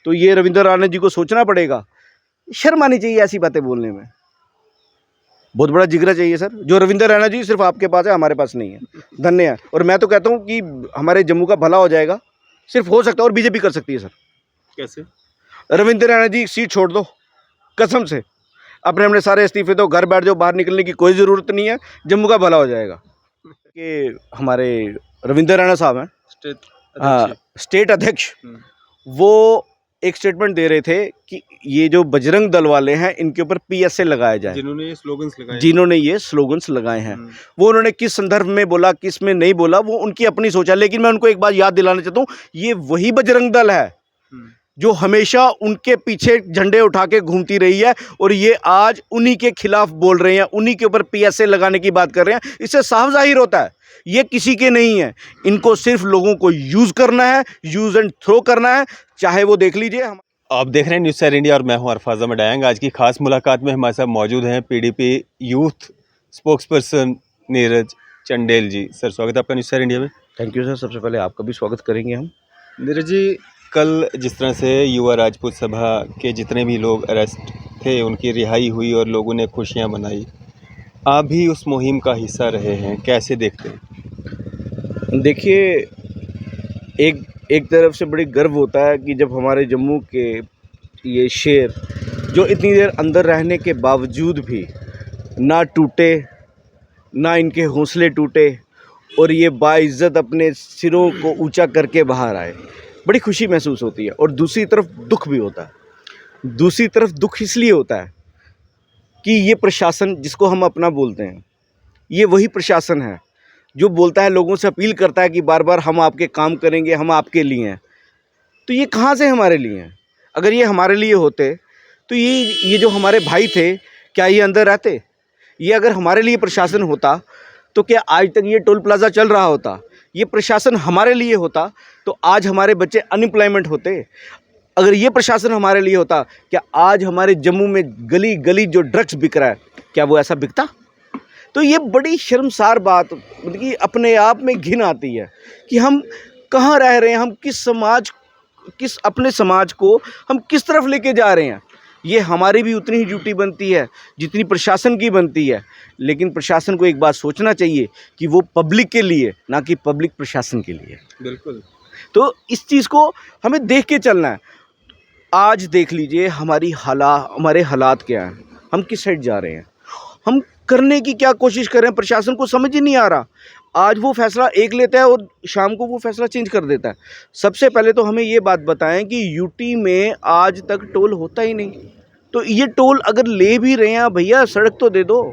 तो ये रविंद्र राणा जी को सोचना पड़ेगा, शर्म आनी चाहिए ऐसी बातें बोलने में। बहुत बड़ा जिगरा चाहिए सर, जो रविंद्र राणा जी सिर्फ आपके पास है, हमारे पास नहीं है। धन्य है। और मैं तो कहता हूँ कि हमारे जम्मू का भला हो जाएगा, सिर्फ हो सकता है, और बीजेपी कर सकती है सर। कैसे? रविंद्र राणा जी सीट छोड़ दो, कसम से अपने अपने सारे इस्तीफे दो, घर बैठ जाओ, बाहर निकलने की कोई ज़रूरत नहीं है, जम्मू का भला हो जाएगा। कि हमारे रविंद्र राणा साहब हैं, स्टेट अध्यक्ष, वो एक स्टेटमेंट दे रहे थे कि ये जो बजरंग दल वाले हैं इनके ऊपर PSA लगाया जाए, जिन्होंने ये स्लोगन्स लगाए हैं। वो उन्होंने किस संदर्भ में बोला, किस में नहीं बोला, वो उनकी अपनी सोच है। लेकिन मैं उनको एक बात याद दिलाना चाहता हूँ, ये वही बजरंग दल है जो हमेशा उनके पीछे झंडे उठा के घूमती रही है, और ये आज उन्हीं के खिलाफ बोल रहे हैं, उन्हीं के ऊपर PSA लगाने की बात कर रहे हैं। इससे साफ जाहिर होता है ये किसी के नहीं है, इनको सिर्फ लोगों को यूज करना है, यूज एंड थ्रो करना है, चाहे वो देख लीजिए। आप देख रहे हैं न्यूज़ सैर इंडिया और मैं हूं अरफाज अहमद डायंग। आज की खास मुलाकात में हमारे साथ मौजूद हैं PDP youth spokesperson Neeraj Chandel ji. Sir, स्वागत है आपका न्यूज़ सैर इंडिया में। थैंक यू सर, सबसे पहले आपका भी स्वागत करेंगे हम। नीरज जी, कल जिस तरह से युवा राजपूत सभा के जितने भी लोग अरेस्ट थे उनकी रिहाई हुई और लोगों ने खुशियां मनाई, आप भी उस मुहिम का हिस्सा रहे हैं, कैसे देखते हैं? देखिए, एक तरफ से बड़ी गर्व होता है कि जब हमारे जम्मू के ये शेर जो इतनी देर अंदर रहने के बावजूद भी ना टूटे, ना इनके हौसले टूटे, और ये बाइज्जत अपने सिरों को ऊंचा करके बाहर आए, बड़ी खुशी महसूस होती है। और दूसरी तरफ दुख भी होता है। दूसरी तरफ दुख इसलिए होता है कि ये प्रशासन जिसको हम अपना बोलते हैं, ये वही प्रशासन है जो बोलता है, लोगों से अपील करता है कि बार बार हम आपके काम करेंगे, हम आपके लिए हैं। तो ये कहाँ से हमारे लिए हैं? अगर ये हमारे लिए होते तो ये जो हमारे भाई थे, क्या ये अंदर रहते? ये अगर हमारे लिए प्रशासन होता तो क्या आज तक ये टोल प्लाज़ा चल रहा होता? ये प्रशासन हमारे लिए होता तो आज हमारे बच्चे अनएम्प्लॉयमेंट होते। अगर ये प्रशासन हमारे लिए होता, क्या आज हमारे जम्मू में गली गली जो ड्रग्स बिक रहा है, क्या वो ऐसा बिकता? तो ये बड़ी शर्मसार बात, मतलब कि अपने आप में घिन आती है कि हम कहाँ रह रहे हैं, हम अपने समाज को हम किस तरफ लेके जा रहे हैं। ये हमारी भी उतनी ही ड्यूटी बनती है जितनी प्रशासन की बनती है। लेकिन प्रशासन को एक बात सोचना चाहिए कि वो पब्लिक के लिए, ना कि पब्लिक प्रशासन के लिए। बिल्कुल। तो इस चीज़ को हमें देख के चलना है। आज देख लीजिए हमारे हालात क्या हैं, हम किस साइड जा रहे हैं, हम करने की क्या कोशिश कर रहे हैं, प्रशासन को समझ ही नहीं आ रहा। आज वो फैसला एक लेता है और शाम को वो फैसला चेंज कर देता है। सबसे पहले तो हमें ये बात बताएं कि यूटी में आज तक टोल होता ही नहीं। तो ये टोल अगर ले भी रहे हैं भैया, सड़क तो दे दो।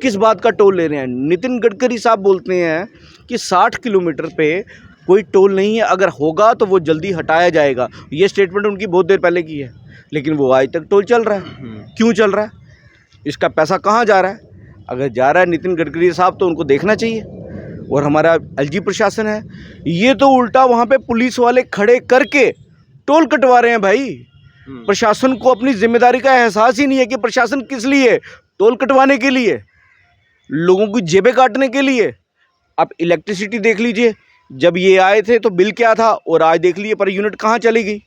किस बात का टोल ले रहे हैं? नितिन गडकरी साहब बोलते हैं कि 60 किलोमीटर पे कोई टोल नहीं है, अगर होगा तो वो जल्दी हटाया जाएगा। ये स्टेटमेंट उनकी बहुत देर पहले की है, लेकिन वो आज तक टोल चल रहा है। क्यों चल रहा है? इसका पैसा कहाँ जा रहा है? अगर जा रहा है नितिन गडकरी साहब तो उनको देखना चाहिए। और हमारा LG प्रशासन है, ये तो उल्टा वहाँ पे पुलिस वाले खड़े करके टोल कटवा रहे हैं भाई। प्रशासन को अपनी जिम्मेदारी का एहसास ही नहीं है कि प्रशासन किस लिए? टोल कटवाने के लिए, लोगों की जेबें काटने के लिए। आप इलेक्ट्रिसिटी देख लीजिए, जब ये आए थे तो बिल क्या था, और आज देख लीजिए पर यूनिट कहाँ चली गई।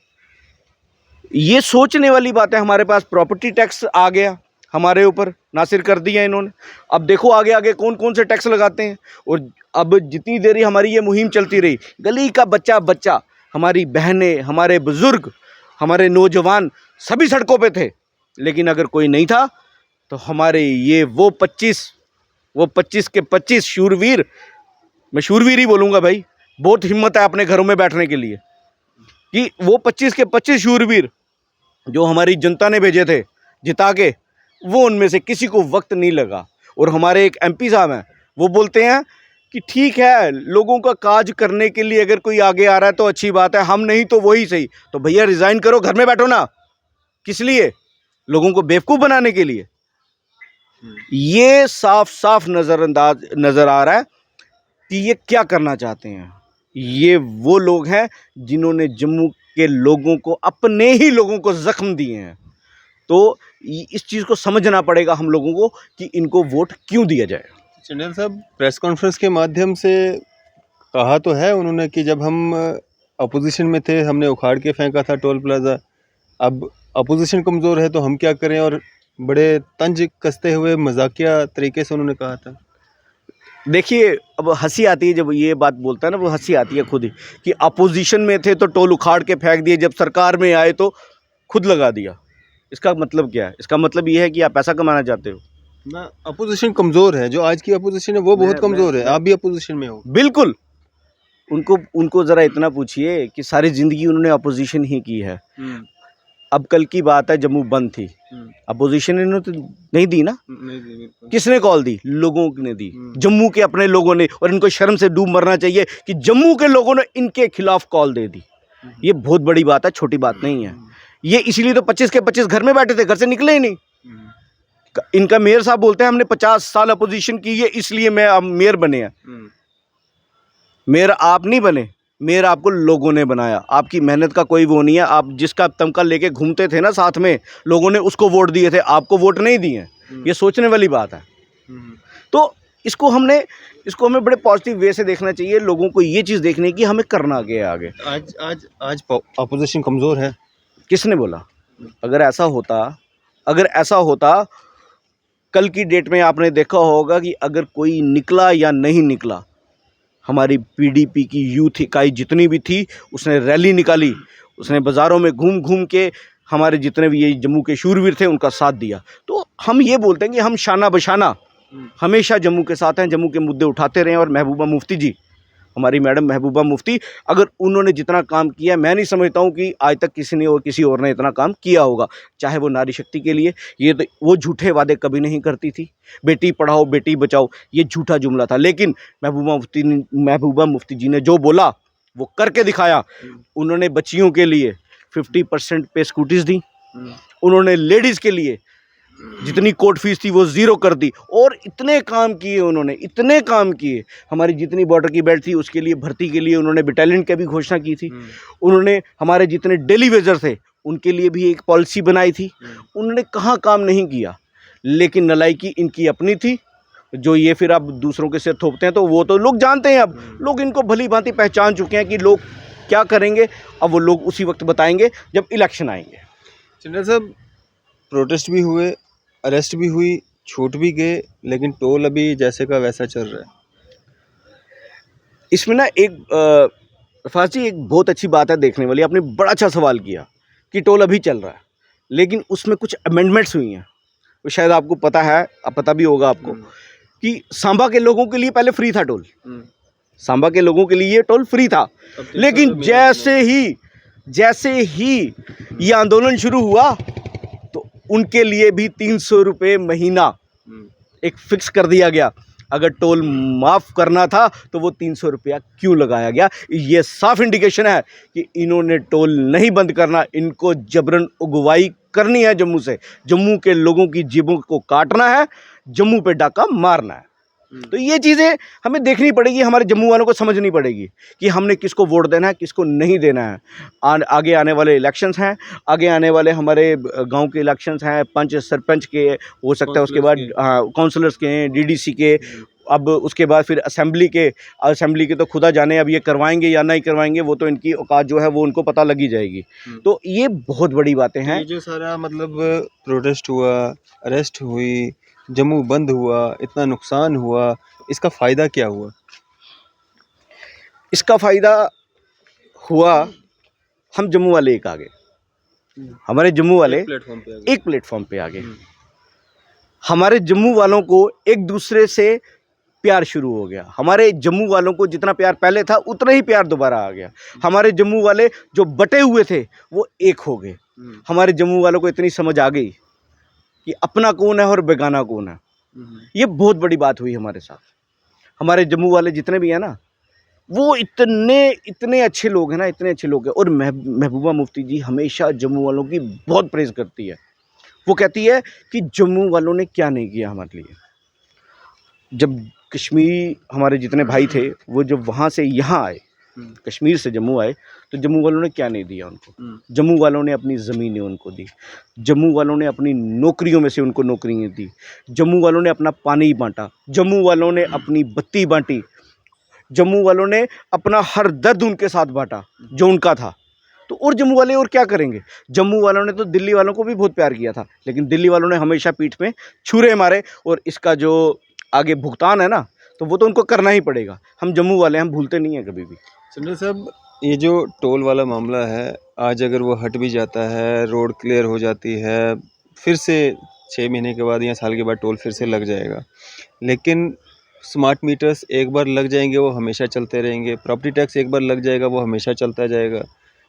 ये सोचने वाली बात है। हमारे पास प्रॉपर्टी टैक्स आ गया, हमारे ऊपर नासिर कर दिया इन्होंने। अब देखो आगे आगे कौन कौन से टैक्स लगाते हैं। और अब जितनी देर हमारी ये मुहिम चलती रही, गली का बच्चा, हमारी बहनें, हमारे बुजुर्ग, हमारे नौजवान सभी सड़कों पे थे। लेकिन अगर कोई नहीं था तो हमारे ये वो 25 के 25 शूरवीर, मैं शूरवीर ही बोलूँगा भाई, बहुत हिम्मत है अपने घरों में बैठने के लिए, कि वो 25 के 25 शूरवीर जो हमारी जनता ने भेजे थे जिता के, वो उनमें से किसी को वक्त नहीं लगा। और हमारे एक MP साहब हैं, वो बोलते हैं कि ठीक है, लोगों का काज करने के लिए अगर कोई आगे आ रहा है तो अच्छी बात है, हम नहीं तो वही सही। तो भैया रिज़ाइन करो, घर में बैठो ना। किस लिए? लोगों को बेवकूफ़ बनाने के लिए। ये साफ साफ नज़र आ रहा है कि ये क्या करना चाहते हैं। ये वो लोग हैं जिन्होंने जम्मू के लोगों को, अपने ही लोगों को ज़ख्म दिए हैं। तो इस चीज़ को समझना पड़ेगा हम लोगों को कि इनको वोट क्यों दिया जाए। चंडेल साहब, प्रेस कॉन्फ्रेंस के माध्यम से कहा तो है उन्होंने कि जब हम अपोजिशन में थे, हमने उखाड़ के फेंका था टोल प्लाज़ा। अब अपोजिशन कमज़ोर है तो हम क्या करें, और बड़े तंज कसते हुए मज़ाकिया तरीके से उन्होंने कहा था। देखिए, अब हंसी आती है जब ये बात बोलता है ना, वो हंसी आती है खुद ही कि अपोजिशन में थे तो टोल उखाड़ के फेंक दिए, जब सरकार में आए तो खुद लगा दिया। इसका मतलब क्या है? इसका मतलब ये है कि आप पैसा कमाना चाहते हो। ना, अपोजिशन कमज़ोर है, जो आज की अपोजिशन है वो बहुत कमज़ोर है। आप भी अपोजिशन में हो। बिल्कुल। उनको उनको ज़रा इतना पूछिए कि सारी ज़िंदगी उन्होंने अपोजिशन ही की है। अब कल की बात है, जम्मू बंद थी, अपोजिशन इन्होंने तो नहीं दी ना। नहीं दी, बिल्कुल। किसने कॉल दी? लोगों ने दी, जम्मू के अपने लोगों ने। और इनको शर्म से डूब मरना चाहिए कि जम्मू के लोगों ने इनके खिलाफ कॉल दे दी। ये बहुत बड़ी बात है, छोटी बात नहीं है। ये इसीलिए तो 25 के 25 घर में बैठे थे, घर से निकले ही नहीं। इनका मेयर साहब बोलते हैं हमने 50 साल अपोजिशन की है, इसलिए मैं अब मेयर बने हैं। मेयर आप नहीं बने, मेयर आपको लोगों ने बनाया। आपकी मेहनत का कोई वो नहीं है। आप जिसका तमका लेके घूमते थे ना साथ में, लोगों ने उसको वोट दिए थे, आपको वोट नहीं दिए। ये सोचने वाली बात है। तो इसको हमें बड़े पॉजिटिव वे से देखना चाहिए। लोगों को ये चीज़ देखनी है कि हमें करना क्या है आगे। आज अपोजिशन कमज़ोर है। किसने बोला? अगर ऐसा होता कल की डेट में आपने देखा होगा कि अगर कोई निकला या नहीं निकला, हमारी पीडीपी की यूथ इकाई जितनी भी थी, उसने रैली निकाली, उसने बाज़ारों में घूम घूम के हमारे जितने भी ये जम्मू के शूरवीर थे उनका साथ दिया। तो हम ये बोलते हैं कि हम शाना बशाना हमेशा जम्मू के साथ हैं, जम्मू के मुद्दे उठाते रहे। और महबूबा मुफ्ती जी, हमारी मैडम महबूबा मुफ्ती, अगर उन्होंने जितना काम किया, मैं नहीं समझता हूँ कि आज तक किसी और ने इतना काम किया होगा। चाहे वो नारी शक्ति के लिए, ये तो वो झूठे वादे कभी नहीं करती थी। बेटी पढ़ाओ बेटी बचाओ, ये झूठा जुमला था। लेकिन महबूबा मुफ्ती जी ने जो बोला वो करके दिखाया। उन्होंने बच्चियों के लिए 50% पे स्कूटीज दी। उन्होंने लेडीज़ के लिए जितनी कोर्ट फीस थी वो ज़ीरो कर दी। और इतने काम किए उन्होंने, इतने काम किए। हमारी जितनी बॉर्डर की बेल्ट थी उसके लिए भर्ती के लिए उन्होंने बटालियन की भी घोषणा की थी। उन्होंने हमारे जितने डेली वेजर थे उनके लिए भी एक पॉलिसी बनाई थी। उन्होंने कहाँ काम नहीं किया। लेकिन नलायकी इनकी अपनी थी, जो ये फिर अब दूसरों के सिर थोपते हैं। तो वो तो लोग जानते हैं, अब लोग इनको भली भांति पहचान चुके हैं कि लोग क्या करेंगे। अब वो लोग उसी वक्त बताएंगे जब इलेक्शन आएंगे। चिन्ना साहब, प्रोटेस्ट भी हुए, अरेस्ट भी हुई, छूट भी गए, लेकिन टोल अभी जैसे का वैसा चल रहा है। इसमें ना रफाज जी एक बहुत अच्छी बात है देखने वाली। आपने बड़ा अच्छा सवाल किया कि टोल अभी चल रहा है, लेकिन उसमें कुछ अमेंडमेंट्स हुई हैं। वो शायद आपको पता है, अब पता भी होगा आपको, कि सांबा के लोगों के लिए पहले फ्री था टोल। सांबा के लोगों के लिए टोल फ्री था, लेकिन जैसे ही ये आंदोलन शुरू हुआ तो उनके लिए भी 300 रुपये महीना एक फिक्स कर दिया गया। अगर टोल माफ़ करना था तो वो 300 रुपया क्यों लगाया गया? ये साफ इंडिकेशन है कि इन्होंने टोल नहीं बंद करना, इनको जबरन उगवाई करनी है जम्मू से। जम्मू के लोगों की जेबों को काटना है, जम्मू पे डाका मारना है। तो ये चीज़ें हमें देखनी पड़ेगी, हमारे जम्मू वालों को समझनी पड़ेगी कि हमने किसको वोट देना है, किसको नहीं देना है। आगे आने वाले इलेक्शंस हैं, आगे आने वाले हमारे गांव के इलेक्शंस हैं, पंच सरपंच के हो सकता है, उसके बाद काउंसलर्स के हैं, डीडीसी के, अब उसके बाद फिर असेंबली के तो खुदा जाने अब ये करवाएंगे या नहीं करवाएंगे। वो तो इनकी औकात जो है वो उनको पता लगी जाएगी। तो ये बहुत बड़ी बातें हैं। ये जो सारा मतलब प्रोटेस्ट हुआ, अरेस्ट हुई, जम्मू बंद हुआ, इतना नुकसान हुआ, इसका फ़ायदा क्या हुआ? इसका फ़ायदा हुआ, हम जम्मू वाले एक आ गए। हमारे जम्मू वाले एक प्लेटफॉर्म पे आ गए। हमारे जम्मू वालों को एक दूसरे से प्यार शुरू हो गया। हमारे जम्मू वालों को जितना प्यार पहले था उतना ही प्यार दोबारा आ गया। हमारे जम्मू वाले जो बटे हुए थे वो एक हो गए। हमारे जम्मू वालों को इतनी समझ आ गई कि अपना कौन है और बेगाना कौन है। ये बहुत बड़ी बात हुई हमारे साथ। हमारे जम्मू वाले जितने भी हैं ना, वो इतने अच्छे लोग हैं ना, इतने अच्छे लोग हैं। और महबूबा मुफ्ती जी हमेशा जम्मू वालों की बहुत प्रेज़ करती है। वो कहती है कि जम्मू वालों ने क्या नहीं किया हमारे लिए। जब कश्मीर हमारे जितने भाई थे वो जब वहाँ से यहाँ आए, कश्मीर से जम्मू आए, तो जम्मू वालों ने क्या नहीं दिया उनको। जम्मू वालों ने अपनी ज़मीनें उनको दी, जम्मू वालों ने अपनी नौकरियों में से उनको नौकरियाँ दी, जम्मू वालों ने अपना पानी बांटा, जम्मू वालों ने अपनी बत्ती बांटी। जम्मू वालों ने अपना हर दर्द उनके साथ बांटा जो उनका था। तो और जम्मू वाले और क्या करेंगे? जम्मू वालों ने तो दिल्ली वालों को भी बहुत प्यार किया था, लेकिन दिल्ली वालों ने हमेशा पीठ में छुरे मारे, और इसका जो आगे भुगतान है ना, तो वो तो उनको करना ही पड़ेगा। हम जम्मू वाले हम भूलते नहीं हैं कभी भी। चंद्र साहब, ये जो टोल वाला मामला है, आज अगर वो हट भी जाता है, रोड क्लियर हो जाती है, फिर से 6 महीने के बाद या साल के बाद टोल फिर से लग जाएगा, लेकिन स्मार्ट मीटर्स एक बार लग जाएंगे वो हमेशा चलते रहेंगे, प्रॉपर्टी टैक्स एक बार लग जाएगा वो हमेशा चलता जाएगा,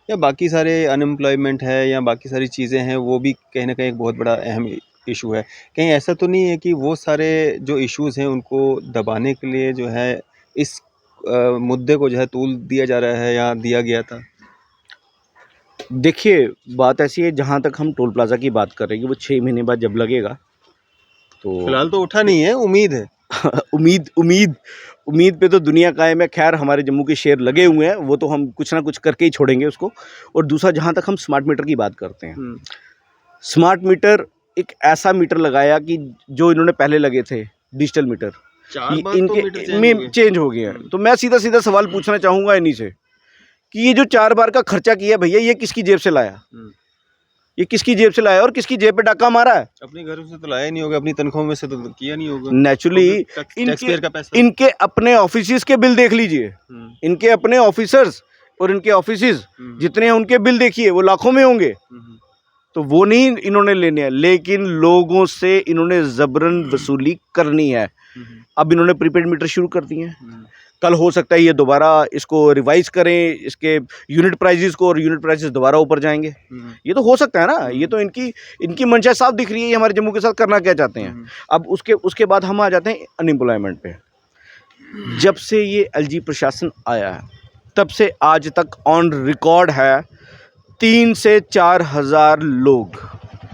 या बाकी सारे अनएम्प्लॉयमेंट है या बाकी सारी चीज़ें हैं, वो भी कहीं ना कहीं एक बहुत बड़ा अहम इशू है। कहीं ऐसा तो नहीं है कि वो सारे जो इश्यूज़ हैं उनको दबाने के लिए जो है इस मुद्दे को जो है तूल दिया जा रहा है या दिया गया था? देखिए, बात ऐसी है, जहाँ तक हम टोल प्लाज़ा की बात कर रहे हैं कि वो 6 महीने बाद जब लगेगा, तो फिलहाल तो उठा नहीं है, उम्मीद है। उम्मीद उम्मीद उम्मीद पे तो दुनिया कायम है। खैर, हमारे जम्मू के शेर लगे हुए हैं, वो तो हम कुछ ना कुछ करके ही छोड़ेंगे उसको। और दूसरा, जहाँ तक हम स्मार्ट मीटर की बात करते हैं, स्मार्ट मीटर एक ऐसा मीटर लगाया कि जो इन्होंने पहले लगे थे डिजिटल मीटर, 4 बार तो मीटर इनके चेंज हो में गए। चेंज हो गए हैं। तो मैं सीधा सीधा सवाल पूछना चाहूँगा इन्हीं से कि ये जो 4 बार का खर्चा किया भैया, ये किसकी जेब से लाया? ये किसकी जेब से लाया और किसकी जेब पे डाका मारा है? अपने घरों से तो लाया नहीं होगा, अपनी तनख्वाहों में से तो किया नहीं होगा। नेचुरली टैक्सपेयर का पैसा। इनके अपने ऑफिसेज के बिल देख लीजिए, इनके अपने ऑफिसर्स और इनके ऑफिसेज जितने हैं उनके बिल देखिए, वो लाखों में होंगे। तो वो नहीं इन्होंने लेने हैं, लेकिन लोगों से इन्होंने जबरन वसूली करनी है। अब इन्होंने प्रीपेड मीटर शुरू कर दिए हैं। कल हो सकता है ये दोबारा इसको रिवाइज करें, इसके यूनिट प्राइजेस को, और यूनिट प्राइजेस दोबारा ऊपर जाएंगे। ये तो हो सकता है ना। ये तो इनकी मंशा साफ दिख रही है, ये हमारे जम्मू के साथ करना क्या चाहते हैं। अब उसके बाद हम आ जाते हैं अनएम्प्लॉयमेंट पे। जब से ये एलजी प्रशासन आया है, तब से आज तक ऑन रिकॉर्ड है 3 से 4 हज़ार लोग,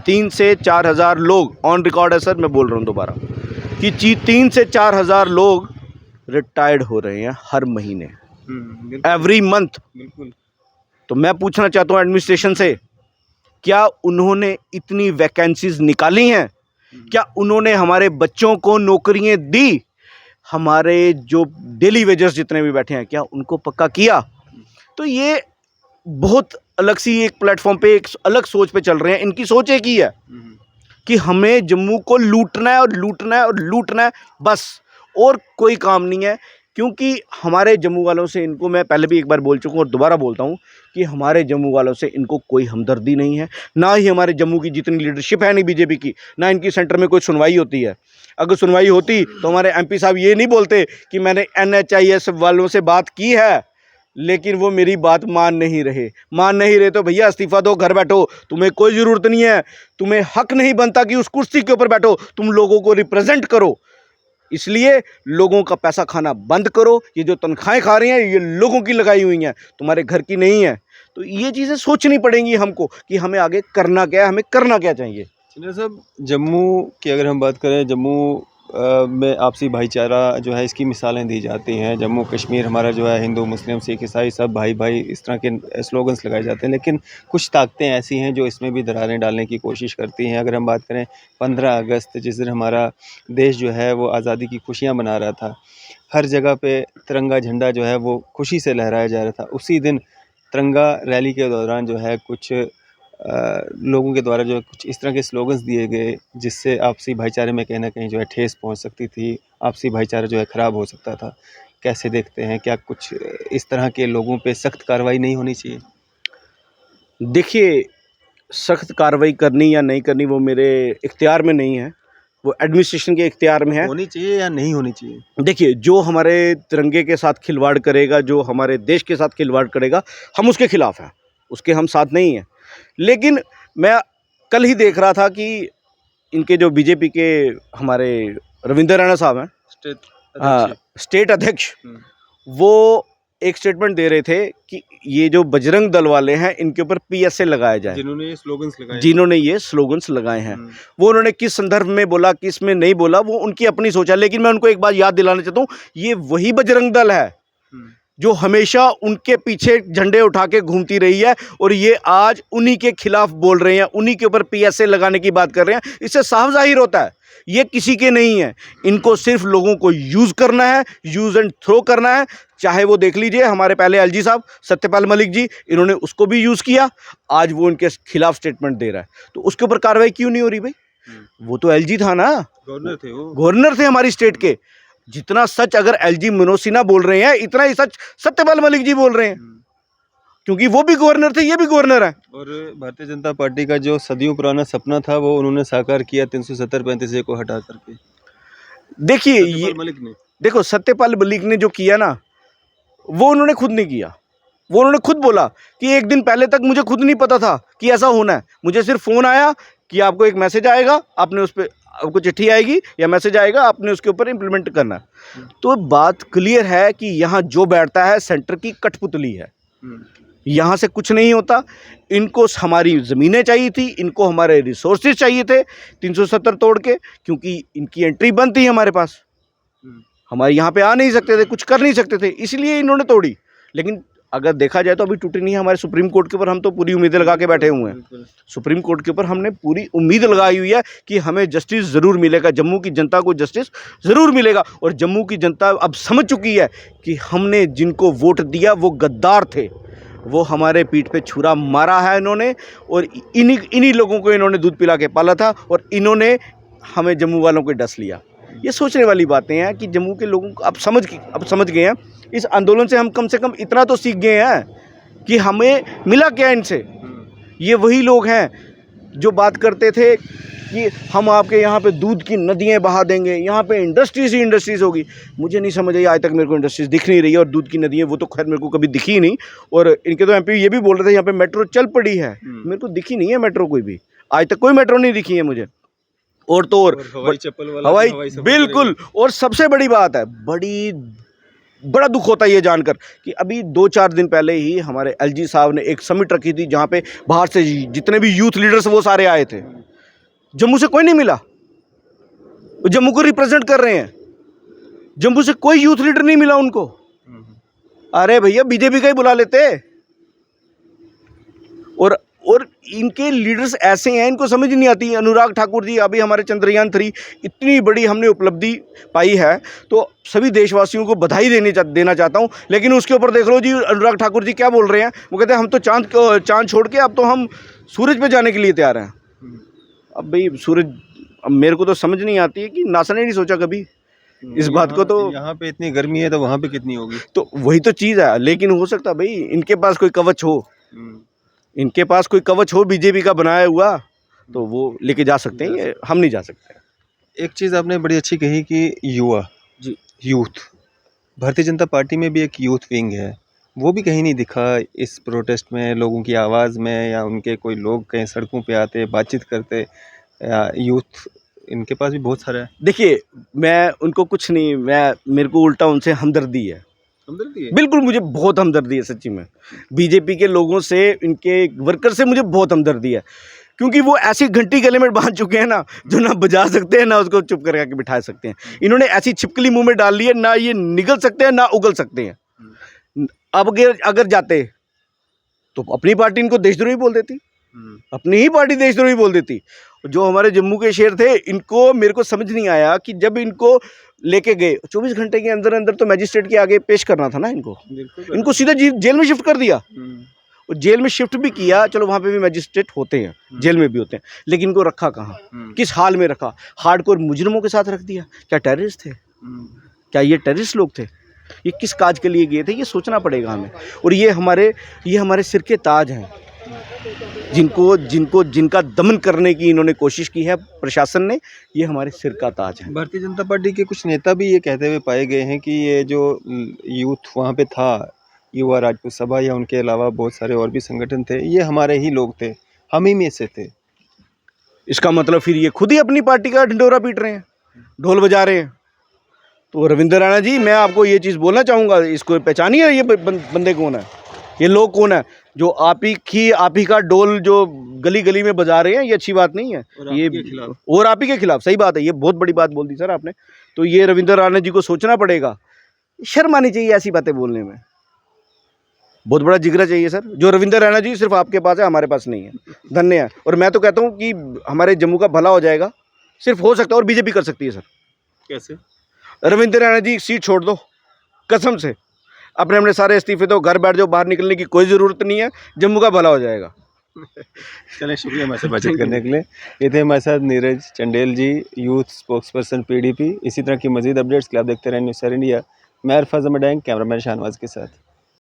3 से 4 हज़ार लोग ऑन रिकॉर्ड है सर। मैं बोल रहा हूँ दोबारा कि 3 से 4 हज़ार लोग रिटायर्ड हो रहे हैं हर महीने, एवरी मंथ। बिल्कुल। तो मैं पूछना चाहता हूँ एडमिनिस्ट्रेशन से, क्या उन्होंने इतनी वैकेंसीज निकाली हैं? क्या उन्होंने हमारे बच्चों को नौकरियां दी? हमारे जो डेली वेजर्स जितने भी बैठे हैं, क्या उनको पक्का किया? तो ये बहुत अलग सी एक प्लेटफॉर्म पे एक अलग सोच पे चल रहे हैं। इनकी सोच एक ही है कि हमें जम्मू को लूटना है और लूटना है और लूटना है, बस, और कोई काम नहीं है। क्योंकि हमारे जम्मू वालों से इनको, मैं पहले भी एक बार बोल चुका हूँ और दोबारा बोलता हूँ कि हमारे जम्मू वालों से इनको कोई हमदर्दी नहीं है। ना ही हमारे जम्मू की जितनी लीडरशिप है नहीं बीजेपी की, ना इनकी सेंटर में कोई सुनवाई होती है। अगर सुनवाई होती तो हमारे एमपी साहब ये नहीं बोलते कि मैंने NHIS वालों से बात की है, लेकिन वो मेरी बात मान नहीं रहे तो भैया इस्तीफा दो, घर बैठो। तुम्हें कोई ज़रूरत नहीं है, तुम्हें हक नहीं बनता कि उस कुर्सी के ऊपर बैठो, तुम लोगों को रिप्रेजेंट करो। इसलिए लोगों का पैसा खाना बंद करो। ये जो तनख्वाहें खा रही हैं, ये लोगों की लगाई हुई हैं, तुम्हारे घर की नहीं है। तो ये चीज़ें सोचनी पड़ेंगी हमको कि हमें आगे करना क्या है, हमें करना क्या चाहिए। चंद्र साहब, जम्मू की अगर हम बात करें, जम्मू में आपसी भाईचारा जो है इसकी मिसालें दी जाती हैं। जम्मू कश्मीर हमारा जो है हिंदू मुस्लिम सिख ईसाई सब भाई भाई, इस तरह के स्लोगन्स लगाए जाते हैं, लेकिन कुछ ताकतें ऐसी हैं जो इसमें भी दरारें डालने की कोशिश करती हैं। अगर हम बात करें 15 अगस्त, जिस दिन हमारा देश जो है वो आज़ादी की खुशियाँ मना रहा था, हर जगह पे तिरंगा झंडा जो है वो खुशी से लहराया जा रहा था। उसी दिन तिरंगा रैली के दौरान जो है कुछ लोगों के द्वारा जो है कुछ इस तरह के स्लोगन्स दिए गए, जिससे आपसी भाईचारे में कहीं ना कहीं जो है ठेस पहुंच सकती थी, आपसी भाईचारा जो है ख़राब हो सकता था। कैसे देखते हैं, क्या कुछ इस तरह के लोगों पे सख्त कार्रवाई नहीं होनी चाहिए? देखिए, सख्त कार्रवाई करनी या नहीं करनी वो मेरे इख्तियार में नहीं है, वो एडमिनिस्ट्रेशन के इख्तियार में है। होनी चाहिए या नहीं होनी चाहिए? देखिए, जो हमारे तिरंगे के साथ खिलवाड़ करेगा, जो हमारे देश के साथ खिलवाड़ करेगा, हम उसके खिलाफ हैं, उसके हम साथ नहीं हैं। लेकिन मैं कल ही देख रहा था कि इनके जो बीजेपी के हमारे रविंद्र रैना साहब हैं, स्टेट अध्यक्ष, वो एक स्टेटमेंट दे रहे थे कि ये जो बजरंग दल वाले हैं, इनके ऊपर PSA लगाया जाए, जिन्होंने ये स्लोगन्स लगाए हैं। वो उन्होंने किस संदर्भ में बोला, किस में नहीं बोला, वो उनकी अपनी सोच है। लेकिन मैं उनको एक बात याद दिलाना चाहता हूँ, ये वही बजरंग दल है जो हमेशा उनके पीछे झंडे उठा के घूमती रही है, और ये आज उन्हीं के खिलाफ बोल रहे हैं, उन्हीं के ऊपर PSA लगाने की बात कर रहे हैं। इससे साफ जाहिर होता है ये किसी के नहीं है। इनको सिर्फ लोगों को यूज़ करना है, यूज़ एंड थ्रो करना है। चाहे वो देख लीजिए हमारे पहले एलजी साहब सत्यपाल मलिक जी, इन्होंने उसको भी यूज़ किया, आज वो उनके खिलाफ स्टेटमेंट दे रहा है, तो उसके ऊपर कार्रवाई क्यों नहीं हो रही भाई? वो तो एलजी था ना, गवर्नर थे वो। गवर्नर थे हमारी स्टेट के। जितना सच अगर एलजी मनोज सिन्हा बोल रहे हैं, इतना ही सच सत्यपाल मलिक जी बोल रहे हैं, क्योंकि वो भी गवर्नर थे, ये भी गवर्नर है। और भारतीय जनता पार्टी का जो सदियों पुराना सपना था वो उन्होंने साकार किया 370-35 को हटा करके। देखिए ये सत्यपाल मलिक ने। देखो सत्यपाल मलिक ने जो किया ना, वो उन्होंने खुद नहीं किया। वो उन्होंने खुद बोला कि एक दिन पहले तक मुझे खुद नहीं पता था कि ऐसा होना है। मुझे सिर्फ फ़ोन आया कि आपको एक मैसेज आएगा, आपने उस पर, आपको चिट्ठी आएगी या मैसेज आएगा, आपने उसके ऊपर इम्प्लीमेंट करना है। तो बात क्लियर है कि यहाँ जो बैठता है सेंटर की कठपुतली है, यहाँ से कुछ नहीं होता। इनको हमारी ज़मीनें चाहिए थी, इनको हमारे रिसोर्सेज चाहिए थे 370 तोड़ के, क्योंकि इनकी एंट्री बंद थी हमारे पास। हमारे यहाँ पे आ नहीं सकते थे, कुछ कर नहीं सकते थे, इसलिए इन्होंने तोड़ी। लेकिन अगर देखा जाए तो अभी टूटी नहीं है। हमारे सुप्रीम कोर्ट के ऊपर हम तो पूरी उम्मीदें लगा के बैठे हुए हैं। सुप्रीम कोर्ट के ऊपर हमने पूरी उम्मीद लगाई हुई है कि हमें जस्टिस ज़रूर मिलेगा, जम्मू की जनता को जस्टिस ज़रूर मिलेगा। और जम्मू की जनता अब समझ चुकी है कि हमने जिनको वोट दिया वो गद्दार थे, वो हमारे पीठ पे छुरा मारा है इन्होंने, और इन्हीं लोगों को इन्होंने दूध पिला के पाला था, और इन्होंने हमें जम्मू वालों को डस लिया। ये सोचने वाली बातें हैं कि जम्मू के लोगों को अब समझ गए हैं। इस आंदोलन से हम कम से कम इतना तो सीख गए हैं कि हमें मिला क्या इनसे। ये वही लोग हैं जो बात करते थे कि हम आपके यहाँ पे दूध की नदियाँ बहा देंगे, यहाँ पे इंडस्ट्रीज ही इंडस्ट्रीज़ होगी। मुझे नहीं समझ आई, आज तक मेरे को इंडस्ट्रीज दिख नहीं रही है, और दूध की नदियाँ वो तो खैर मेरे को कभी दिखी ही नहीं। और इनके तो एमपी ये भी बोल रहे थे यहाँ पे मेट्रो चल पड़ी है, मेरे को दिखी नहीं है मेट्रो, कोई भी आज तक कोई मेट्रो नहीं दिखी है मुझे। और तो और हवाई चप्पल वाला हवाई सफर बिल्कुल। और सबसे बड़ी बात है, बड़ा दुख होता है ये जानकर कि अभी 2-4 दिन पहले ही हमारे एलजी साहब ने एक समिट रखी थी जहाँ पे बाहर से जितने भी यूथ लीडर्स वो सारे आए थे। जम्मू से कोई नहीं मिला, वो जम्मू को रिप्रेजेंट कर रहे हैं। जम्मू से कोई यूथ लीडर नहीं मिला उनको। अरे भैया बीजेपी का ही बुला लेते। और इनके लीडर्स ऐसे हैं, इनको समझ नहीं आती। अनुराग ठाकुर जी, अभी हमारे चंद्रयान 3 इतनी बड़ी हमने उपलब्धि पाई है, तो सभी देशवासियों को बधाई देना चाहता हूं। लेकिन उसके ऊपर देख लो जी, अनुराग ठाकुर जी क्या बोल रहे हैं। वो कहते हैं हम तो चांद छोड़ के अब तो हम सूरज पे जाने के लिए तैयार हैं। अब भाई सूरज, अब मेरे को तो समझ नहीं आती है कि नासा ने नहीं सोचा कभी इस बात को। तो यहाँ पे इतनी गर्मी है तो वहाँ पे कितनी होगी। तो वही तो चीज़ है। लेकिन हो सकता भाई इनके पास कोई कवच हो, इनके पास कोई कवच हो बीजेपी का बनाया हुआ, तो वो लेके जा सकते हैं, ये हम नहीं जा सकते। एक चीज़ आपने बड़ी अच्छी कही कि युवा जी, यूथ, भारतीय जनता पार्टी में भी एक यूथ विंग है, वो भी कहीं नहीं दिखा इस प्रोटेस्ट में, लोगों की आवाज़ में, या उनके कोई लोग कहीं सड़कों पे आते बातचीत करते, या यूथ इनके पास भी बहुत सारा है। देखिए मैं उनको कुछ नहीं, मेरे को उल्टा उनसे हमदर्दी है। हमदर्दी है? बिल्कुल, मुझे बहुत हमदर्दी है सच्ची में। बीजेपी के लोगों से, इनके वर्कर से मुझे बहुत हमदर्दी है, क्योंकि वो ऐसी घंटी गले में बांध चुके हैं ना, जो ना बजा सकते हैं ना उसको चुप करके बिठा सकते हैं। इन्होंने ऐसी छिपकली मुंह में डाल ली है, ना ये निगल सकते हैं ना उगल सकते हैं। अब अगर जाते तो अपनी पार्टी इनको देशद्रोही बोल देती, अपनी ही पार्टी देशद्रोही बोल देती। जो हमारे जम्मू के शेर थे, इनको मेरे को समझ नहीं आया कि जब इनको लेके गए 24 घंटे के अंदर अंदर तो मैजिस्ट्रेट के आगे पेश करना था ना इनको सीधा जेल में शिफ्ट कर दिया। और जेल में शिफ्ट भी किया, चलो वहाँ पे भी मैजिस्ट्रेट होते हैं, जेल में भी होते हैं, लेकिन इनको रखा कहाँ, किस हाल में रखा? हार्डकोर मुजरिमों के साथ रख दिया। क्या टेररिस्ट थे? क्या ये टेररिस्ट लोग थे? ये किस काज के लिए गए थे, ये सोचना पड़ेगा हमें। और ये हमारे सिर के ताज हैं, जिनका दमन करने की इन्होंने कोशिश की है प्रशासन ने। ये हमारे सिर का ताज है। भारतीय जनता पार्टी के कुछ नेता भी ये कहते हुए पाए गए हैं कि ये जो यूथ वहाँ पे था, युवा राजपूत सभा या उनके अलावा बहुत सारे और भी संगठन थे, ये हमारे ही लोग थे, हम ही में से थे। इसका मतलब फिर ये खुद ही अपनी पार्टी का ढिंढोरा पीट रहे हैं, ढोल बजा रहे हैं। तो रविंद्र राणा जी, मैं आपको ये चीज़ बोलना चाहूँगा, इसको पहचानिए ये बंदे कौन है, ये लोग कौन है जो आप ही का डोल जो गली गली में बजा रहे हैं। ये अच्छी बात नहीं है। और आप ही के खिलाफ सही बात है, ये बहुत बड़ी बात बोल दी सर आपने। तो ये रविंद्र राणा जी को सोचना पड़ेगा, शर्म आनी चाहिए ऐसी बातें बोलने में, बहुत बड़ा जिगरा चाहिए सर। जो रविंद्र राणा जी सिर्फ आपके पास है, हमारे पास नहीं है। धन्य है। और मैं तो कहता हूँ कि हमारे जम्मू का भला हो जाएगा सिर्फ हो सकता है, और बीजेपी कर सकती है सर। कैसे? रविंद्र रैना जी सीट छोड़ दो, कसम से अपने अपने सारे इस्तीफे दो, घर बैठ जाओ, बाहर निकलने की कोई ज़रूरत नहीं है, जम्मू का भला हो जाएगा। चलें, शुक्रिया हमारे साथ बातचीत करने के लिए। ये थे हमारे साथ नीरज चंडेल जी, यूथ स्पोक्सपर्सन PDP। इसी तरह की मजीद अपडेट्स के लिए आप देखते रहें न्यूज़ सर इंडिया। मैं अरफाज अमडैंग, कैमरामैन शाहनवाज के साथ।